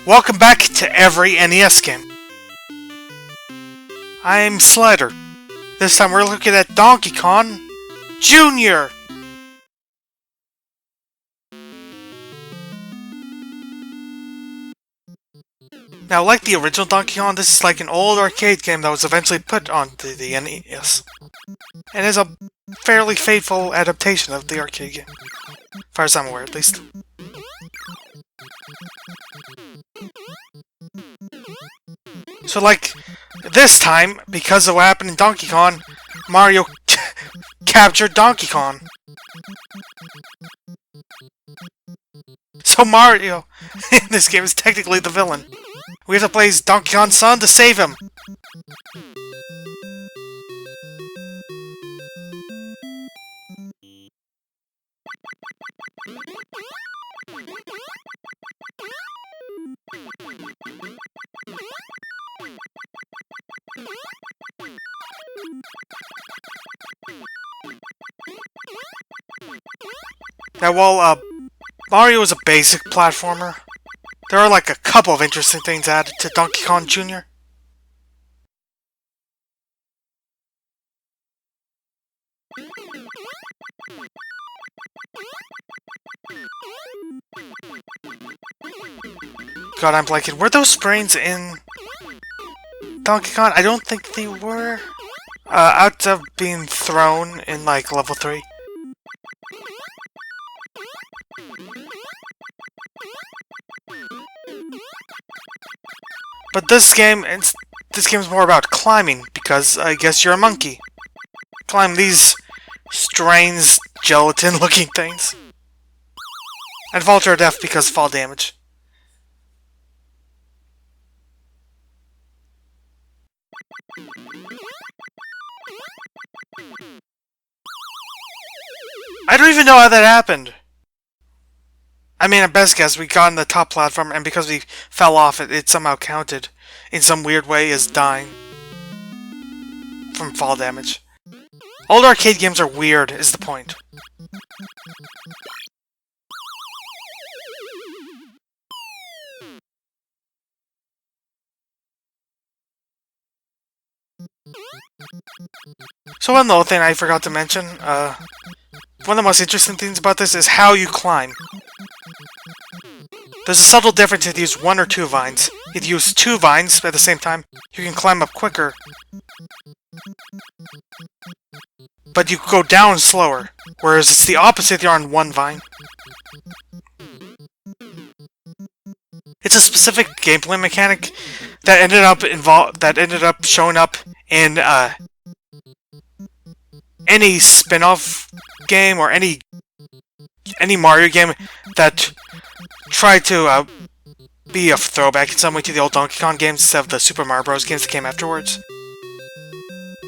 Welcome back to every NES game. I'm Slider. This time we're looking at Donkey Kong Jr. Now, like the original Donkey Kong, this is like an old arcade game that was eventually put onto the NES. And is a fairly faithful adaptation of the arcade game. As far as I'm aware, at least. So, like, this time, because of what happened in Donkey Kong, Mario captured Donkey Kong. So Mario, in this game, is technically the villain. We have to play as Donkey Kong's son to save him. Now, while Mario is a basic platformer, there are like a couple of interesting things added to Donkey Kong Jr. God, I'm blanking. Were those brains in Donkey Kong? I don't think they were. Out of being thrown in like level 3. But this game is more about climbing, because I guess you're a monkey. Climb these strange gelatin-looking things. And fall to your death because of fall damage. I don't even know how that happened. I mean, at best guess, we got on the top platform, and because we fell off, it somehow counted in some weird way as dying from fall damage. Old arcade games are weird, is the point. So one little thing I forgot to mention, one of the most interesting things about this is how you climb. There's a subtle difference if you use 1 or 2 vines. If you use 2 vines at the same time, you can climb up quicker. But you go down slower, whereas it's the opposite if you're on 1 vine. It's a specific gameplay mechanic that ended up showing up in any spin-off game or any Mario game that tried to be a throwback in some way to the old Donkey Kong games instead of the Super Mario Bros. Games that came afterwards.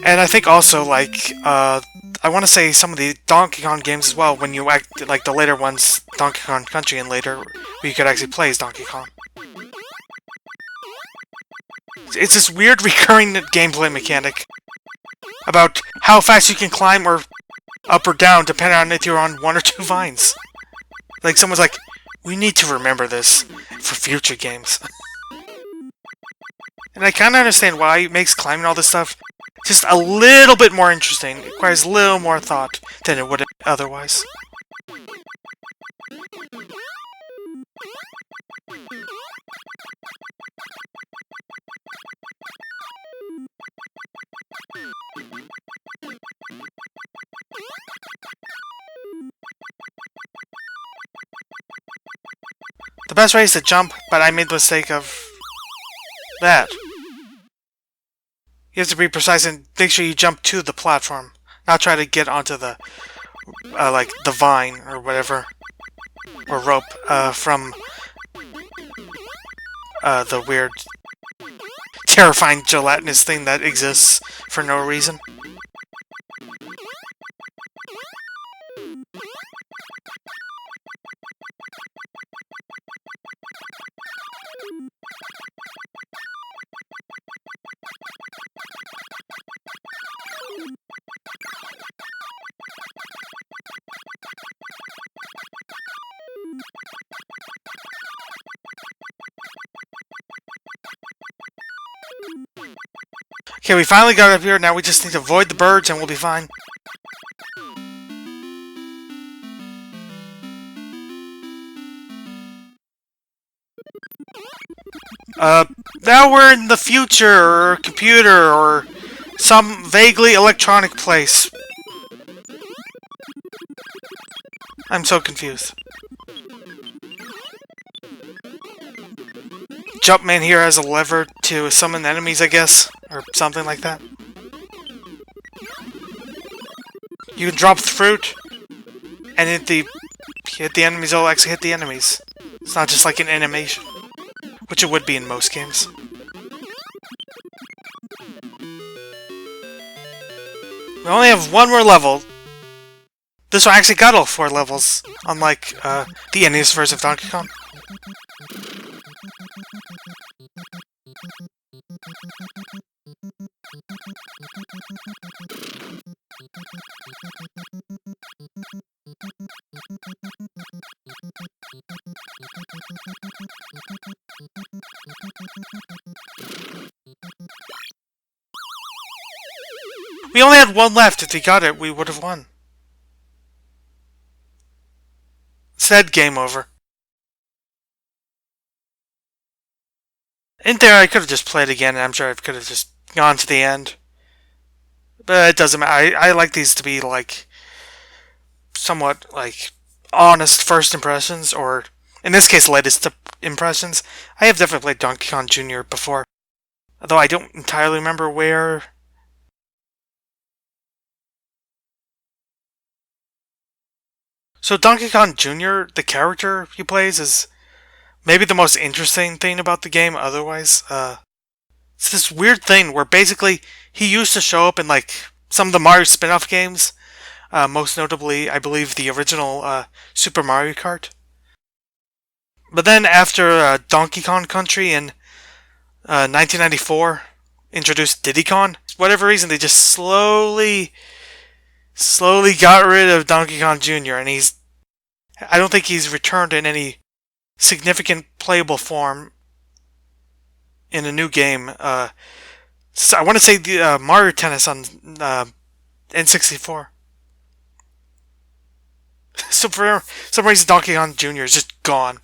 And I think also, like, I want to say some of the Donkey Kong games as well, when you act like the later ones, Donkey Kong Country and later, where you could actually play as Donkey Kong. It's this weird recurring gameplay mechanic about how fast you can climb or up or down depending on if you're on 1 or 2 vines. Like, someone's like, we need to remember this for future games. And I kind of understand why it makes climbing all this stuff just a little bit more interesting. It requires a little more thought than it would otherwise. The best way is to jump, but I made the mistake of that. You have to be precise and make sure you jump to the platform, not try to get onto the, like, the vine or whatever, or rope, from, the weird, terrifying gelatinous thing that exists for no reason. Okay, we finally got up here. Now we just need to avoid the birds and we'll be fine. Now we're in the future, or computer, or some vaguely electronic place. I'm so confused. Jumpman here has a lever to summon enemies, I guess, or something like that. You can drop the fruit, and hit the enemies, it'll actually hit the enemies. It's not just like an animation, which it would be in most games. We only have one more level. This one actually got all 4 levels, unlike the NES version of Donkey Kong. We only had one left. If we got it, we would have won. Said game over. In there, I could have just played again, and I'm sure I could have just gone to the end. But it doesn't matter. I like these to be, like, somewhat, like, honest first impressions, or, in this case, latest impressions. I have definitely played Donkey Kong Jr. before, although I don't entirely remember where. So Donkey Kong Jr., the character he plays, is maybe the most interesting thing about the game otherwise. It's this weird thing where basically he used to show up in like some of the Mario spin-off games, most notably, I believe, the original Super Mario Kart. But then after Donkey Kong Country in 1994 introduced Diddy Kong, for whatever reason they just slowly got rid of Donkey Kong Jr. and I don't think he's returned in any significant playable form in a new game. So I want to say the Mario Tennis on N64. So for some reason Donkey Kong Jr. is just gone.